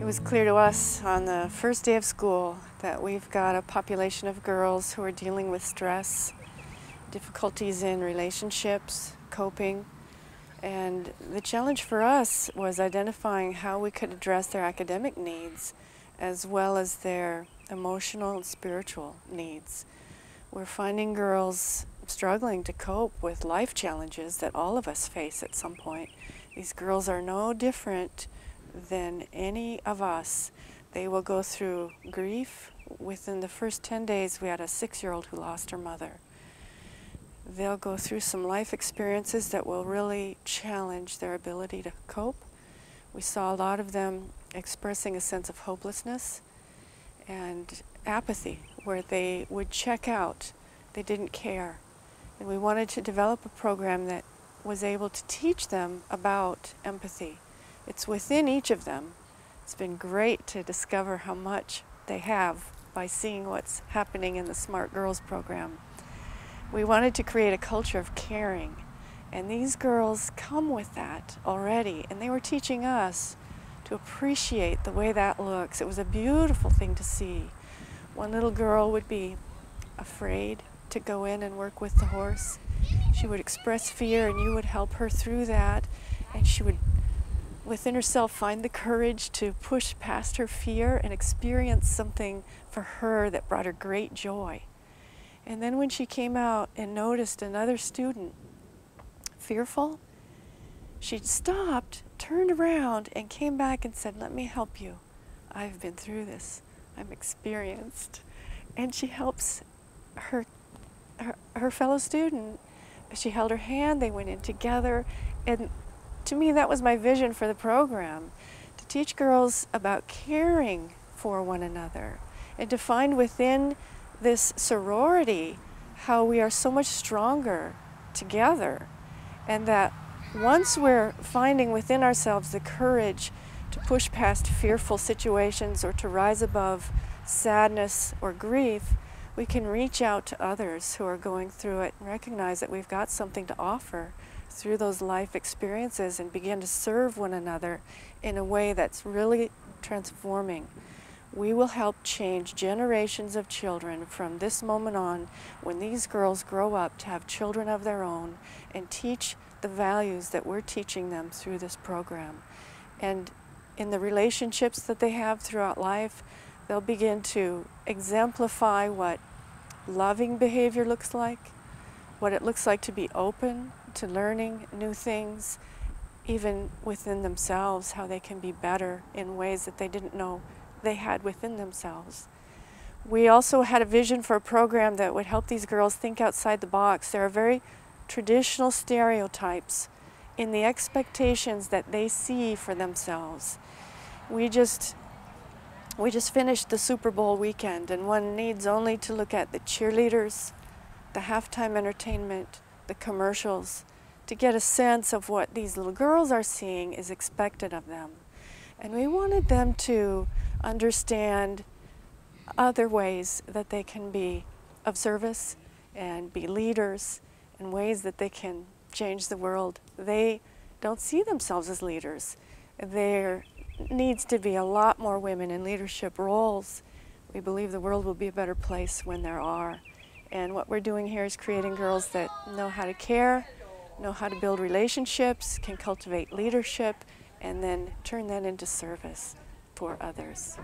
was clear to us on the first day of school that we've got a population of girls who are dealing with stress, difficulties in relationships, coping, and the challenge for us was identifying how we could address their academic needs as well as their emotional and spiritual needs. We're finding girls struggling to cope with life challenges that all of us face at some point. These girls are no different than any of us. They will go through grief. Within the first 10 days, we had a 6-year-old who lost her mother. They'll go through some life experiences that will really challenge their ability to cope. We saw a lot of them expressing a sense of hopelessness and apathy, where they would check out. They didn't care. And we wanted to develop a program that was able to teach them about empathy. It's within each of them. It's been great to discover how much they have by seeing what's happening in the Smart Girls program. We wanted to create a culture of caring, and these girls come with that already, and they were teaching us to appreciate the way that looks. It was a beautiful thing to see. One little girl would be afraid to go in and work with the horse. She would express fear, and you would help her through that, and she would within herself find the courage to push past her fear and experience something for her that brought her great joy. And then when she came out and noticed another student fearful, she stopped, turned around, and came back and said, "Let me help you. I've been through this. I'm experienced." And she helps her fellow student. She held her hand, they went in together, and to me that was my vision for the program, to teach girls about caring for one another and to find within this sorority how we are so much stronger together, and that once we're finding within ourselves the courage to push past fearful situations or to rise above sadness or grief, we can reach out to others who are going through it and recognize that we've got something to offer through those life experiences and begin to serve one another in a way that's really transforming. We will help change generations of children from this moment on, when these girls grow up to have children of their own, and teach the values that we're teaching them through this program. And in the relationships that they have throughout life, they'll begin to exemplify what loving behavior looks like, what it looks like to be open to learning new things, even within themselves, how they can be better in ways that they didn't know they had within themselves. We also had a vision for a program that would help these girls think outside the box. There are very traditional stereotypes in the expectations that they see for themselves. We just finished the Super Bowl weekend, and one needs only to look at the cheerleaders, the halftime entertainment, the commercials, to get a sense of what these little girls are seeing is expected of them. And we wanted them to understand other ways that they can be of service and be leaders, in ways that they can change the world. They don't see themselves as leaders. There needs to be a lot more women in leadership roles. We believe the world will be a better place when there are. And what we're doing here is creating girls that know how to care, know how to build relationships, can cultivate leadership, and then turn that into service for others.